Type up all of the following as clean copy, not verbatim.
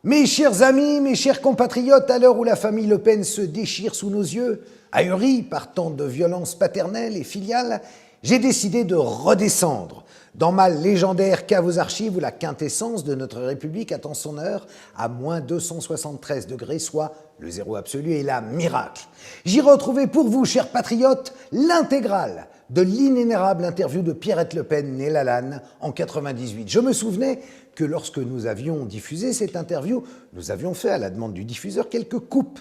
Mes chers amis, mes chers compatriotes, à l'heure où la famille Le Pen se déchire sous nos yeux, ahurie par tant de violences paternelles et filiales, j'ai décidé de redescendre dans ma légendaire cave aux archives où la quintessence de notre République attend son heure à moins 273 degrés, soit le zéro absolu et la miracle. J'y retrouvais pour vous, chers patriotes, l'intégrale de l'inénarrable interview de Pierrette Le Pen, née Lalanne, en 98. Je me souvenais que lorsque nous avions diffusé cette interview, nous avions fait, à la demande du diffuseur, quelques coupes.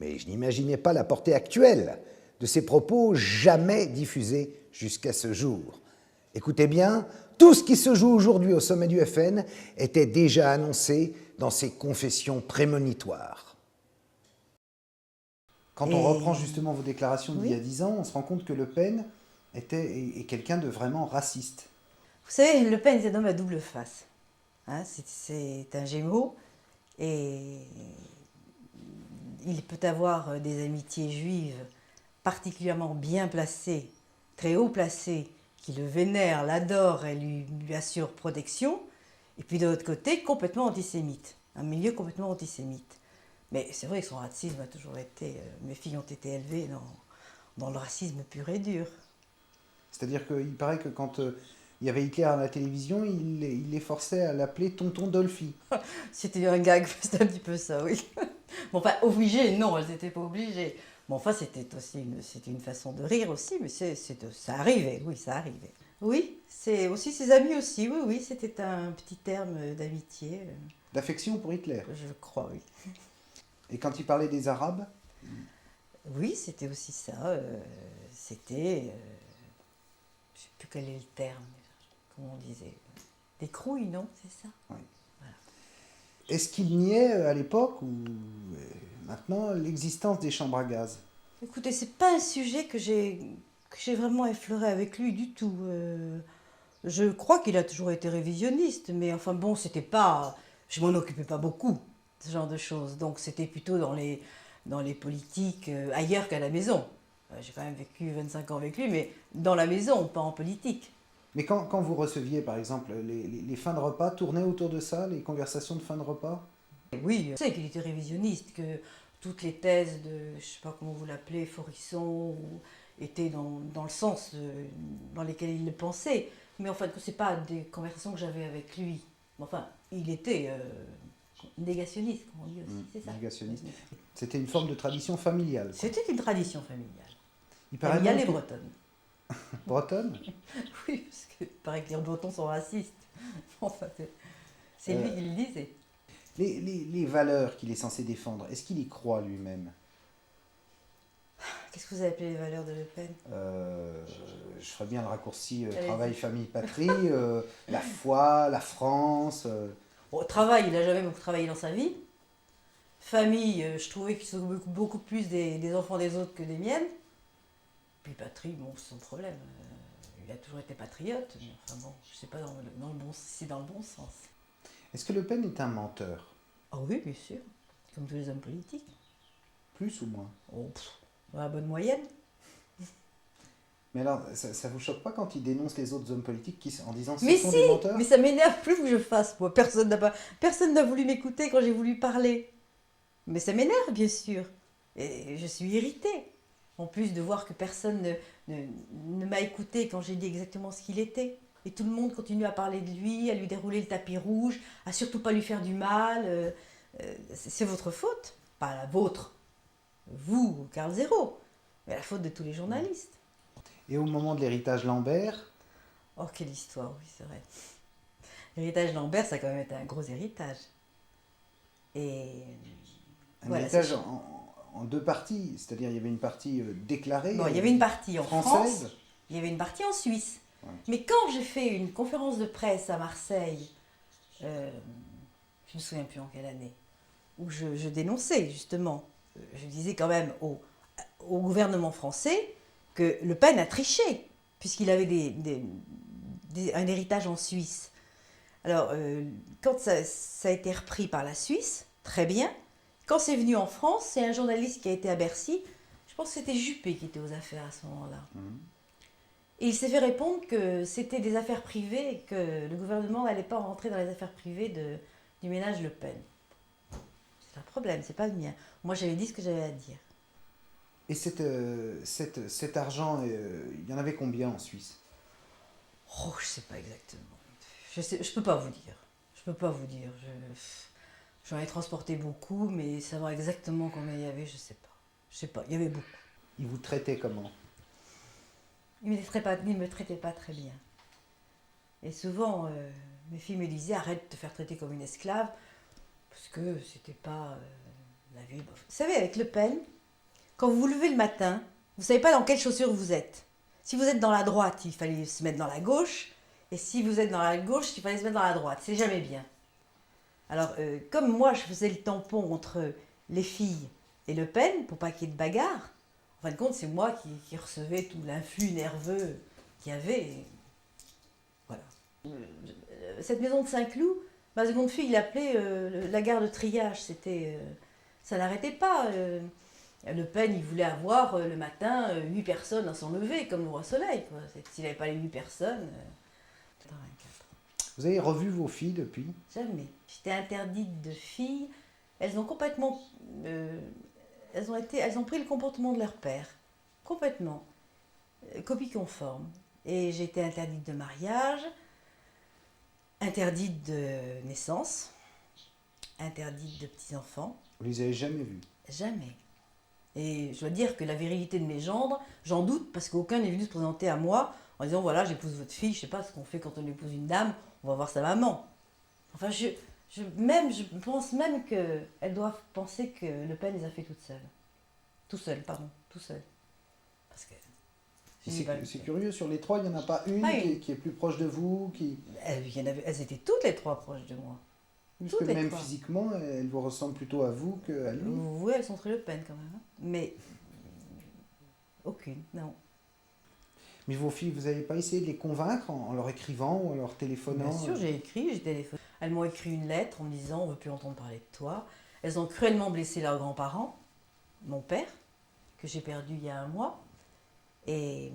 Mais je n'imaginais pas la portée actuelle de ces propos jamais diffusés jusqu'à ce jour. Écoutez bien, tout ce qui se joue aujourd'hui au sommet du FN était déjà annoncé dans ces confessions prémonitoires. Quand on reprend justement vos déclarations d'il y a 10 ans, on se rend compte que Le Pen est quelqu'un de vraiment raciste. Vous savez, Le Pen, c'est un homme à double face. Hein, c'est un Gémeaux et il peut avoir des amitiés juives particulièrement bien placées, très haut placées, qui le vénèrent, l'adorent et lui assurent protection, et puis de l'autre côté, complètement antisémite, un milieu complètement antisémite. Mais c'est vrai que son racisme a toujours été, mes filles ont été élevées dans le racisme pur et dur. C'est-à-dire qu'il paraît que quand il y avait Hitler à la télévision, il les forçait à l'appeler Tonton Dolphy. C'était un gag, c'était un petit peu ça, oui. Bon, enfin, obligé, non, elles n'étaient pas obligées. Bon, enfin, c'était une façon de rire aussi, mais ça arrivait, oui, ça arrivait. Oui, c'est aussi ses amis aussi, oui, c'était un petit terme d'amitié. D'affection pour Hitler. Je crois, oui. Et quand il parlait des Arabes? Oui, c'était aussi ça. C'était, je ne sais plus quel est le terme, comment on disait, des crouilles, non, c'est ça? Oui. Voilà. Est-ce qu'il niait à l'époque ou maintenant l'existence des chambres à gaz? Écoutez, c'est pas un sujet que j'ai vraiment effleuré avec lui du tout. Je crois qu'il a toujours été révisionniste, mais enfin bon, c'était pas, je m'en occupais pas beaucoup, ce genre de choses. Donc c'était plutôt dans les politiques ailleurs qu'à la maison. J'ai quand même vécu 25 ans avec lui, mais dans la maison, pas en politique. Mais quand vous receviez, par exemple, les fins de repas, tournaient autour de ça, les conversations de fin de repas? Oui, je sais qu'il était révisionniste, que toutes les thèses de, je sais pas comment vous l'appelez, Forisson, étaient dans le sens dans lesquels il le pensait. Mais en fait, c'est pas des conversations que j'avais avec lui. Enfin, il était négationniste, comme on dit aussi, c'est ça. Négationniste. C'était une forme de tradition familiale. C'était une tradition familiale. Il paraît Familiale même et que- bretonne. Bretonne? Oui, parce qu'il paraît que les Bretons sont racistes. Enfin, c'est lui qui le disait. Les valeurs qu'il est censé défendre, est-ce qu'il y croit lui-même? Qu'est-ce que vous appelez les valeurs de Le Pen? Je ferais bien le raccourci Allez-y. travail, famille, patrie, la foi, la France. Bon, travail, il n'a jamais beaucoup travaillé dans sa vie. Famille, je trouvais qu'il s'occupait beaucoup plus des enfants des autres que des miennes. Puis patrie, bon, c'est son problème. Il a toujours été patriote, mais enfin bon, je sais pas dans le bon, si c'est dans le bon sens. Est-ce que Le Pen est un menteur? Ah oui, bien sûr, comme tous les hommes politiques. Plus ou moins? Oh, dans la bonne moyenne. Mais alors, ça vous choque pas quand il dénonce les autres hommes politiques en disant Mais ce sont si, des menteurs? mais ça m'énerve plus que je fasse, moi. Personne n'a voulu m'écouter quand j'ai voulu parler. Mais ça m'énerve, bien sûr. Et je suis irritée. En plus de voir que personne ne m'a écouté quand j'ai dit exactement ce qu'il était. Et tout le monde continue à parler de lui, à lui dérouler le tapis rouge, à surtout pas lui faire du mal. C'est votre faute. Pas la vôtre, vous, Carl Zéro, mais la faute de tous les journalistes. Et au moment de l'héritage Lambert, Oh, quelle histoire, oui, c'est vrai. L'héritage Lambert, ça a quand même été un gros héritage. Et un voilà, héritage c'est- en deux parties, c'est-à-dire il y avait une partie déclarée. bon, il y avait une partie en française. France, il y avait une partie en Suisse. Ouais. Mais quand j'ai fait une conférence de presse à Marseille, je ne me souviens plus en quelle année, où je dénonçais justement, je disais quand même au gouvernement français que Le Pen a triché, puisqu'il avait un héritage en Suisse. Alors, quand ça a été repris par la Suisse, très bien. Quand c'est venu en France, c'est un journaliste qui a été à Bercy. Je pense que c'était Juppé qui était aux affaires à ce moment-là. Et il s'est fait répondre que c'était des affaires privées et que le gouvernement n'allait pas rentrer dans les affaires privées du ménage Le Pen. C'est un problème, c'est pas le mien. Moi, j'avais dit ce que j'avais à dire. Et cet argent, il y en avait combien en Suisse? Oh, je sais pas exactement. Je peux pas vous dire. Je peux pas vous dire. J'en ai transporté beaucoup, mais savoir exactement combien il y avait, je sais pas. Je sais pas, il y avait beaucoup. Il vous traitait comment? Il me traitait pas très bien. Et souvent, mes filles me disaient arrête de te faire traiter comme une esclave, parce que c'était pas la vie. Vous savez, avec Le Pen, quand vous vous levez le matin, vous savez pas dans quelle chaussure vous êtes. Si vous êtes dans la droite, il fallait se mettre dans la gauche, et si vous êtes dans la gauche, il fallait se mettre dans la droite. C'est jamais bien. Alors, comme moi, je faisais le tampon entre les filles et Le Pen, pour pas qu'il y ait de bagarre, en fin de compte, c'est moi qui recevais tout l'influx nerveux qu'il y avait. Et voilà. Cette maison de Saint-Cloud, ma seconde fille l'appelait la gare de triage. Ça n'arrêtait pas. Le Pen, il voulait avoir le matin 8 personnes à son lever, comme le roi Soleil. Quoi. S'il n'avait pas les 8 personnes. 84. Vous avez revu vos filles depuis? Jamais. J'étais interdite de filles. Elles ont complètement. Elles ont pris le comportement de leur père. Complètement. Copie conforme. Et j'ai été interdite de mariage, interdite de naissance, interdite de petits-enfants. Vous les avez jamais vus? Jamais. Et je dois dire que la virilité de mes gendres, j'en doute parce qu'aucun n'est venu se présenter à moi en disant voilà, j'épouse votre fille, je sais pas ce qu'on fait quand on épouse une dame, on va voir sa maman. Enfin, je pense même qu'elles doivent penser que Le Pen les a fait toutes seules. Tout seul, pardon, tout seul. Parce que. C'est curieux, sur les trois, il n'y en a pas une qui est plus proche de vous, qui... Elles étaient toutes les trois proches de moi. Parce que même physiquement, elles vous ressemblent plutôt à vous qu'à lui. Oui, elles sont très Le Pen quand même. Hein. Mais aucune, non. Mais vos filles, vous n'avez pas essayé de les convaincre en leur écrivant ou en leur téléphonant? Bien sûr, j'ai écrit, j'ai téléphoné. Elles m'ont écrit une lettre en me disant on ne veut plus entendre parler de toi. Elles ont cruellement blessé leurs grands-parents, mon père, que j'ai perdu il y a un mois. Et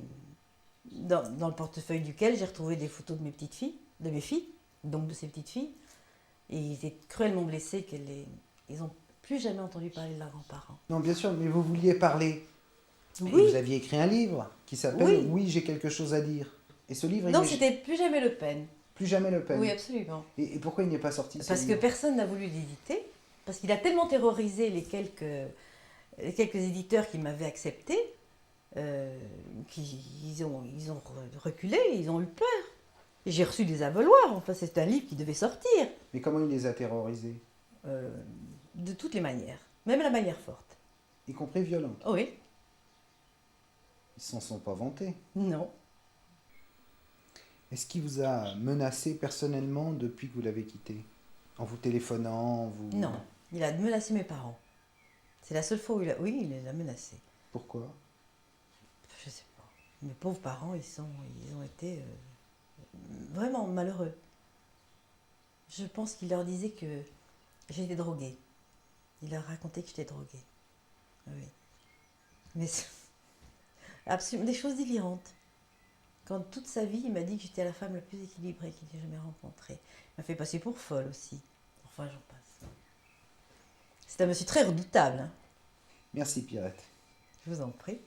dans le portefeuille duquel j'ai retrouvé des photos de mes petites filles, de mes filles, donc de ces petites filles. Et ils étaient cruellement blessés ils n'ont plus jamais entendu parler de leurs grands-parents. Non, bien sûr, mais vous vouliez parler. Oui. Et vous aviez écrit un livre qui s'appelle Oui, j'ai quelque chose à dire. Et ce livre, non, c'était Plus jamais Le Pen. Plus jamais Le Pen. Oui, absolument. Et pourquoi il n'est pas sorti? Parce que personne n'a voulu l'éditer, parce qu'il a tellement terrorisé les quelques éditeurs qui m'avaient accepté, qu'ils ont reculé, ils ont eu peur. Et j'ai reçu des avaloirs, enfin c'est un livre qui devait sortir. Mais comment il les a terrorisés? De toutes les manières, même la manière forte. Y compris violente? Oui. Ils s'en sont pas vantés. Non. Est-ce qu'il vous a menacé personnellement depuis que vous l'avez quitté? En vous téléphonant, Non, il a menacé mes parents. C'est la seule fois où il les a menacés. Pourquoi? Je sais pas. Mes pauvres parents, ils ont été vraiment malheureux. Je pense qu'il leur disait que j'étais droguée. Il leur racontait que j'étais droguée. Oui. Mais c'est absolument des choses délirantes. Quand toute sa vie, il m'a dit que j'étais la femme la plus équilibrée qu'il ait jamais rencontrée. Il m'a fait passer pour folle aussi. Enfin, j'en passe. C'est un monsieur très redoutable. Hein. Merci Pierrette. Je vous en prie.